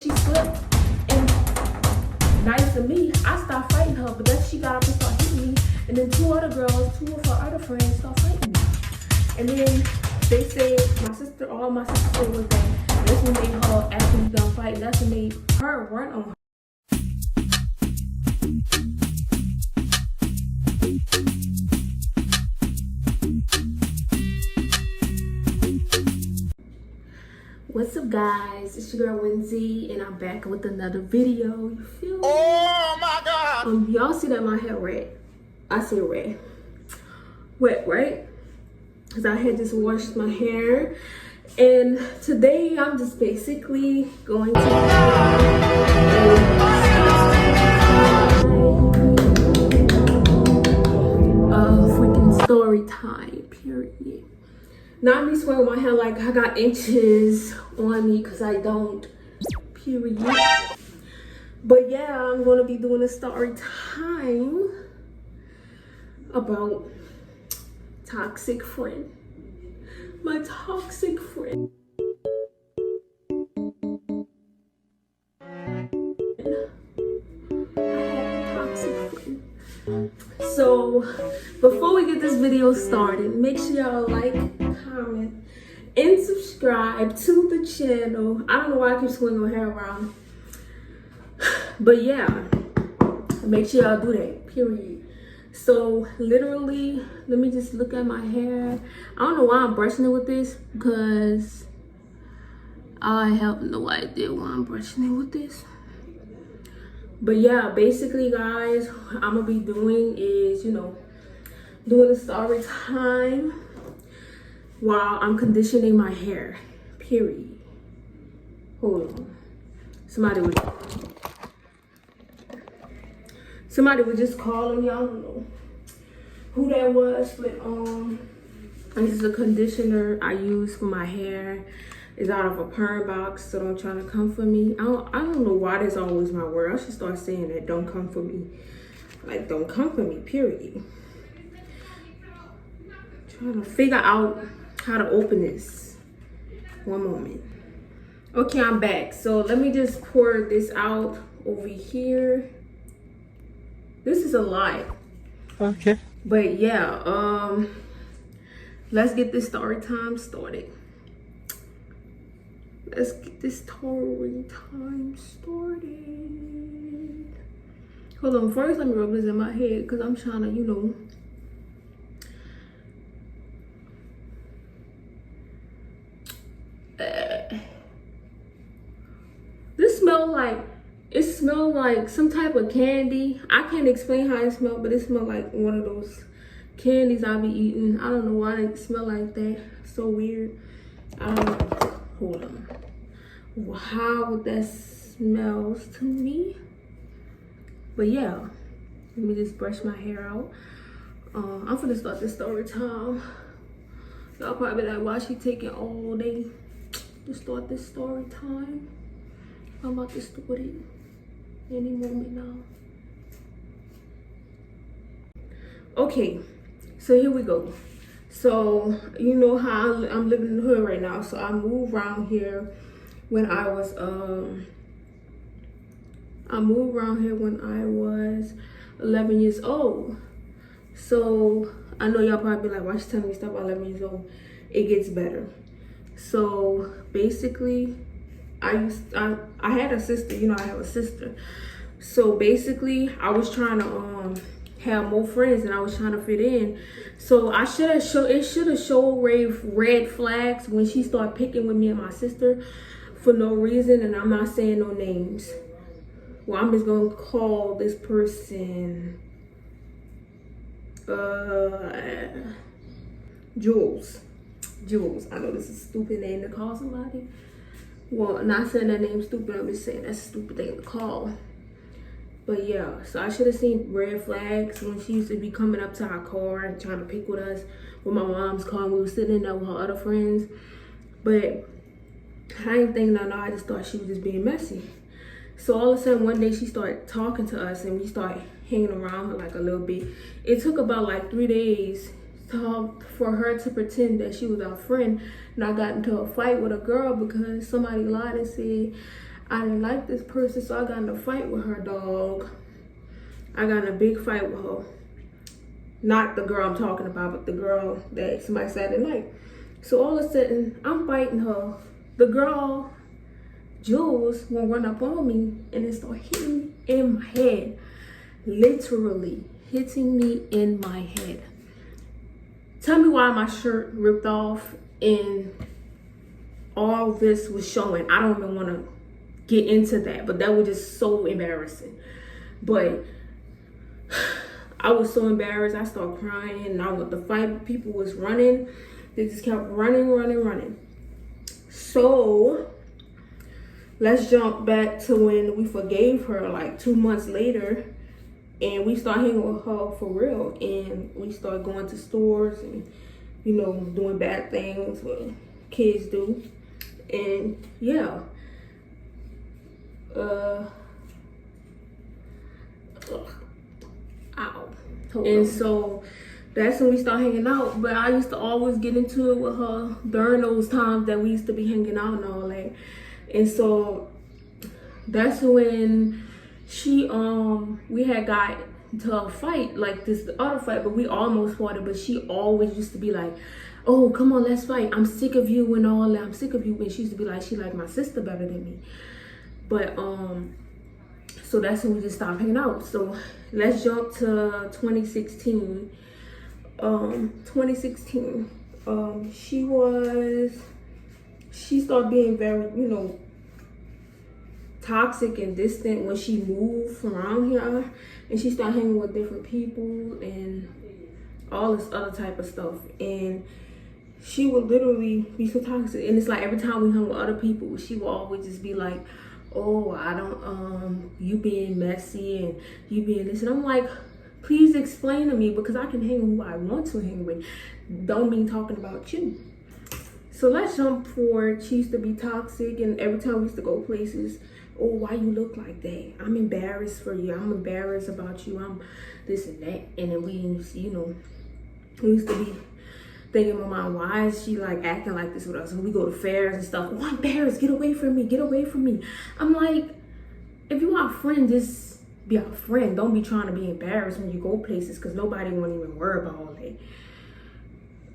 she slipped and nice to me, I stopped fighting her, but then she got up and started hitting me, and then two of her other friends started fighting me. And then they said, all my sister said was that that's what made her after we done fighting, that's what made her run on her. What's up, guys? It's your girl Wenzy, and I'm back with another video. You feel me? Oh my god! Y'all see that my hair red? I say red. Wet, right? Because I had just washed my hair. And today I'm just basically going to freaking story time, period. Not me swearing my hair like I got inches on me, because I don't, period. But yeah, I'm going to be doing a story time about toxic friend. My toxic friend. I had a toxic friend. So before we get this video started, make sure y'all like, comment, and subscribe to the channel. I don't know why I keep swinging my hair around, but yeah, make sure y'all do that, period. So literally, let me just look at my hair. I don't know why I'm brushing it with this, because I have no idea why I'm brushing it with this. But yeah, basically guys, what I'm gonna be doing is, doing a story time while I'm conditioning my hair, period. Hold on. Somebody was just calling me. I don't know who that was, but this is a conditioner I use for my hair. It's out of a perm box, so don't try to come for me. I don't know why that's always my word. I should start saying that. Don't come for me. Like, don't come for me, period. Trying to figure out how to open this. One moment. Okay, I'm back. So let me just pour this out over here. This is a lot. Okay. But yeah, let's get this story time started. Let's get this story time started. Hold on, first let me rub this in my head, because I'm trying to, this smells like, it smells like some type of candy. I can't explain how it smells, but it smells like one of those candies I be eating. I don't know why they smell like that. So weird. Hold on. How that smells to me. But yeah, let me just brush my hair out. I'm gonna start this story time. Y'all probably like, why she taking all day to start this story time? I'm about to start it any moment now. Okay, so here we go. So you know how I'm living in the hood right now. So I moved around here when I was 11 years old. So I know y'all probably be like, why she telling me stuff about 11 years old? It gets better. So basically, I had a sister. I have a sister. So basically, I was trying to have more friends, and I was trying to fit in. So it should have showed red flags when she started picking with me and my sister for no reason. And I'm not saying no names. Well, I'm just gonna call this person Jules. I know this is a stupid name to call somebody. Well, not saying that name's stupid, I'm just saying that's a stupid thing to call. But yeah, so I should have seen red flags when she used to be coming up to our car and trying to pick with us with my mom's car, and we were sitting in there with her other friends. But I didn't think nothing. I just thought she was just being messy. So all of a sudden one day she started talking to us, and we started hanging around her like a little bit. It took about like 3 days for her to pretend that she was our friend, and I got into a fight with a girl because somebody lied and said I didn't like this person, so I got in a fight with her, dog. I got in a big fight with her. Not the girl I'm talking about, but the girl that somebody said at night. So all of a sudden, I'm fighting her. The girl, Jules, will run up on me and then start hitting me in my head. Literally hitting me in my head. Tell me why my shirt ripped off and all this was showing. I don't even want to get into that, but that was just so embarrassing. But I was so embarrassed. I started crying, and I was the fight. People was running. They just kept running. So let's jump back to when we forgave her, like 2 months later, and we started hanging with her for real. And we started going to stores and, you know, doing bad things what kids do. And yeah. Ow. And so that's when we started hanging out. But I used to always get into it with her during those times that we used to be hanging out and all that. And so that's when we had got into a fight, like this other fight, but we almost fought it. But she always used to be like, oh, come on, let's fight. I'm sick of you and all that. I'm sick of you. And she used to be like, she liked my sister better than me. But so that's when we just stopped hanging out. So let's jump to 2016. 2016. She started being very, you know, toxic and distant when she moved from around here, and she started hanging with different people and all this other type of stuff. And she would literally be so toxic. And it's like every time we hung with other people, she would always just be like, oh, I don't, you being messy and you being this. And I'm like, please explain to me, because I can hang with who I want to hang with. Don't mean talking about you. So let's jump forward. She used to be toxic, and every time we used to go places, oh, why you look like that? I'm embarrassed for you. I'm embarrassed about you. I'm this and that. And then we, you know, we used to be thinking in my mind, why is she like acting like this with us? When we go to fairs and stuff, oh, I'm embarrassed. Get away from me. Get away from me. I'm like, if you are a friend, just be a friend. Don't be trying to be embarrassed when you go places, because nobody won't even worry about all that.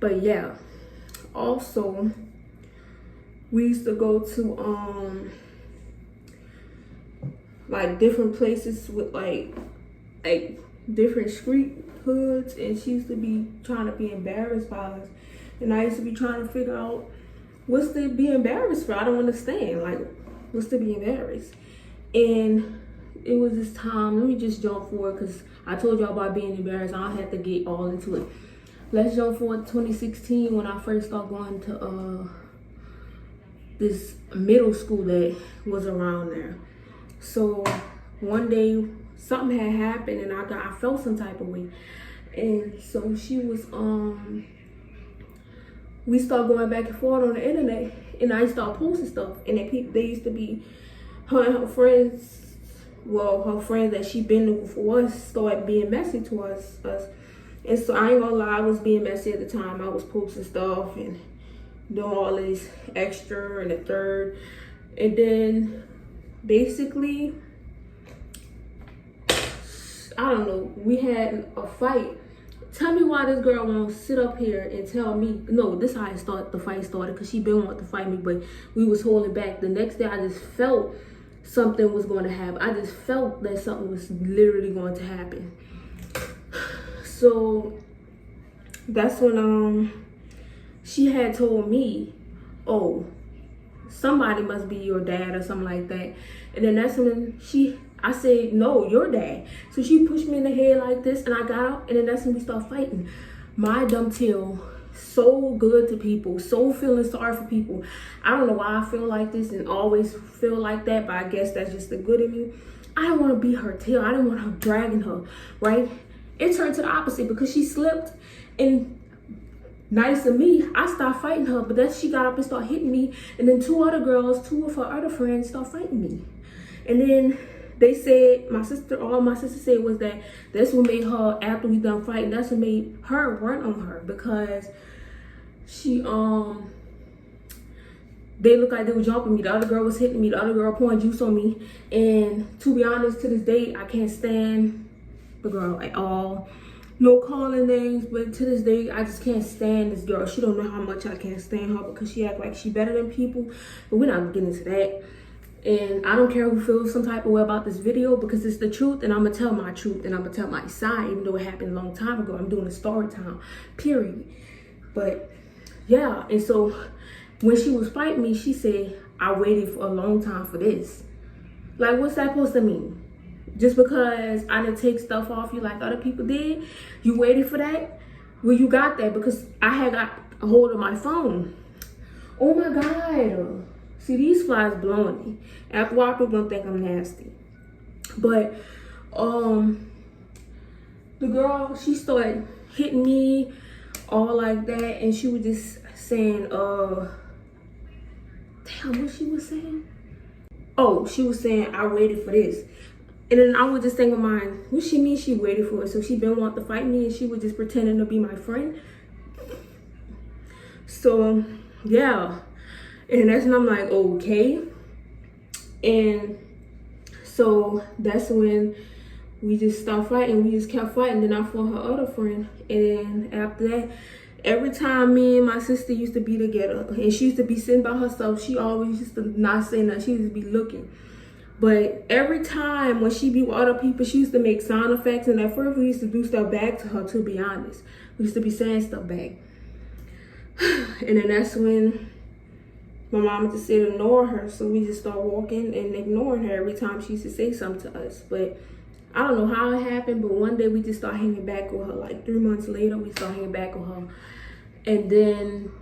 But yeah, also we used to go to like different places with like different street hoods, and she used to be trying to be embarrassed by us, and I used to be trying to figure out what's to be embarrassed for. I don't understand, like, what's to be embarrassed. And it was this time, let me just jump forward, because I told y'all about being embarrassed. I don't have to get all into it. Let's jump forward to 2016, when I first started going to this middle school that was around there. So one day something had happened, and I felt some type of way. And so she was we started going back and forth on the internet, and I started posting stuff, and then they used to be, her and her friends, well, her friends that she been with for us, started being messy to us. And so I ain't gonna lie, I was being messy at the time. I was posting stuff and doing all this extra and the third. And then basically, I don't know, we had a fight. Tell me why this girl won't sit up here and tell me, no, this is how the fight started, because she been wanting to fight me, but we was holding back. The next day I just felt something was going to happen. I just felt that something was literally going to happen. So that's when she had told me, oh, somebody must be your dad or something like that. And then that's when I said, no, your dad. So she pushed me in the head like this, and I got up, and then that's when we started fighting. My dumb tail, so good to people, so feeling sorry for people. I don't know why I feel like this and always feel like that, but I guess that's just the good in me. I didn't want to be her tail. I didn't want her dragging her, right? It turned to the opposite, because she slipped, and nice of me, I started fighting her, but then she got up and started hitting me, and then two of her other friends started fighting me. And then they said, all my sister said was that that's what made her, after we done fighting, that's what made her run on her, because she they looked like they were jumping me. The other girl was hitting me. The other girl pouring juice on me. And to be honest, to this day, I can't stand the girl at all. No calling names, but to this day, I just can't stand this girl. She don't know how much I can't stand her because she act like she better than people. But we're not getting into that. And I don't care who feels some type of way about this video because it's the truth, and I'm gonna tell my truth, and I'm gonna tell my side, even though it happened a long time ago. I'm doing a story time, period. But yeah, and so when she was fighting me, she said, I waited for a long time for this. Like, what's that supposed to mean? Just because I didn't take stuff off you like other people did, you waited for that? Well, you got that because I had got a hold of my phone. Oh my God. See, these flies blowing me. After a while, people don't think I'm nasty. But the girl, she started hitting me all like that, and she was just saying, damn, what she was saying? Oh, she was saying, I waited for this. And then I was just thinking, mine, what she mean she waited for it? So she been wanting to fight me, and she was just pretending to be my friend. So, yeah. And that's when I'm like, okay. And so that's when we just stopped fighting. We just kept fighting. Then I fought her other friend. And then after that, every time me and my sister used to be together, and she used to be sitting by herself, she always used to not say nothing. She used to be looking. But every time when she be with other people, she used to make sound effects. And at first we used to do stuff back to her, to be honest. We used to be saying stuff back. And then that's when my mama just said ignore her. So we just start walking and ignoring her every time she used to say something to us. But I don't know how it happened, but one day we just start hanging back with her. Like 3 months later, we start hanging back with her. And then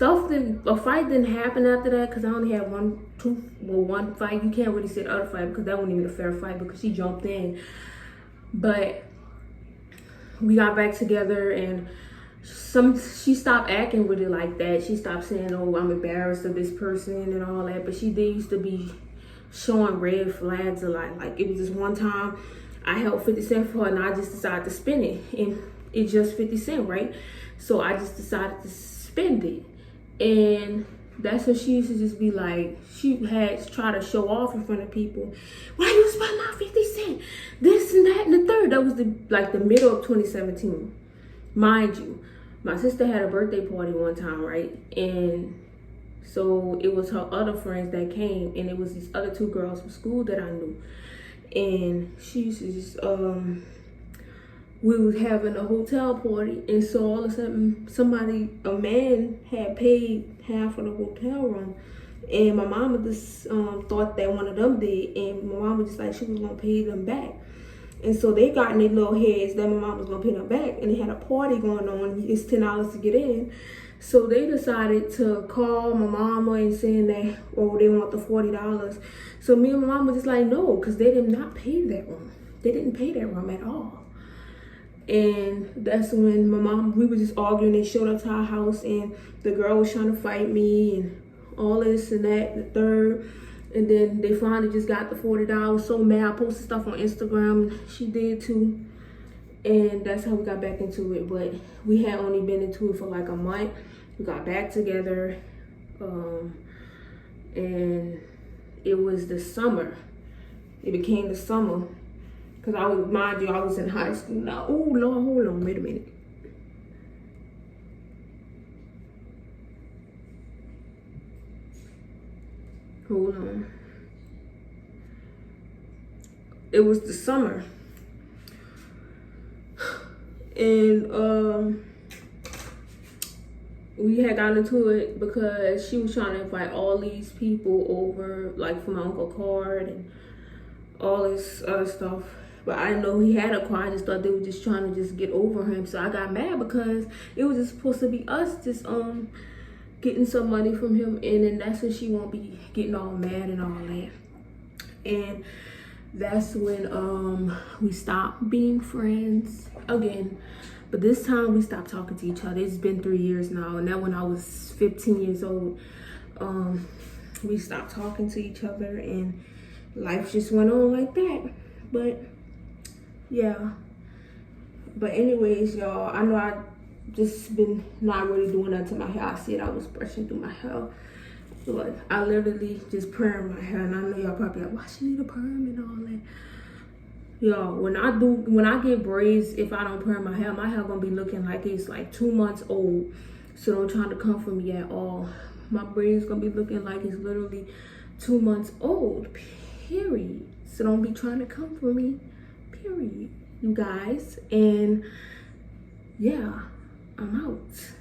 a fight didn't happen after that because I only had one fight. You can't really say the other fight because that wasn't even a fair fight because she jumped in. But we got back together, and she stopped acting with it like that. She stopped saying, oh, I'm embarrassed of this person and all that. But she did used to be showing red flags a lot. Like, it was just one time I held 50 cents for her, and I just decided to spend it. And it's just 50 cents, right? So I just decided to spend it. And that's when she used to just be like, she had tried to show off in front of people. Why you spend my 50 cents? This and that and the third. That was the middle of 2017. Mind you, my sister had a birthday party one time, right? And so it was her other friends that came, and it was these other 2 girls from school that I knew. And she used to just, we was having a hotel party, and so all of a sudden, a man had paid half of the hotel room, and my mama just thought that one of them did, and my mama just like she was gonna pay them back. And so they got in their little heads that my mom was gonna pay them back, and they had a party going on. It's $10 to get in. So they decided to call my mama and saying that, oh, they want the $40. So me and my mom was just like, no, because they did not pay that room. They didn't pay that room at all. And that's when we were just arguing. They showed up to our house, and the girl was trying to fight me and all this and that, the third. And then they finally just got the $40. I was so mad. I posted stuff on Instagram. She did too. And that's how we got back into it. But we had only been into it for like a month. We got back together. And it was the summer. It became the summer. Because I was in high school now. Oh, Lord, hold on. Wait a minute. Hold on. It was the summer. And we had gotten into it because she was trying to invite all these people over, like for my Uncle Card and all this other stuff. But I didn't know he had a car. I just thought they were just trying to just get over him. So I got mad because it was just supposed to be us just getting some money from him, and then that's when she won't be getting all mad and all that. And that's when we stopped being friends again. But this time we stopped talking to each other. It's been 3 years now, and that when I was 15 years old, we stopped talking to each other, and life just went on like that. But yeah. But anyways, y'all, I know I just been not really doing nothing to my hair. I said I was brushing through my hair, Like, I literally just perm my hair, and I know y'all probably like, why she need a perm and all that. Y'all, when I get braids, if I don't perm my hair gonna be looking like it's like 2 months old. So don't try to come for me at all. My braids gonna be looking like it's literally 2 months old, period. So don't be trying to come for me, period, you guys. And yeah, I'm out.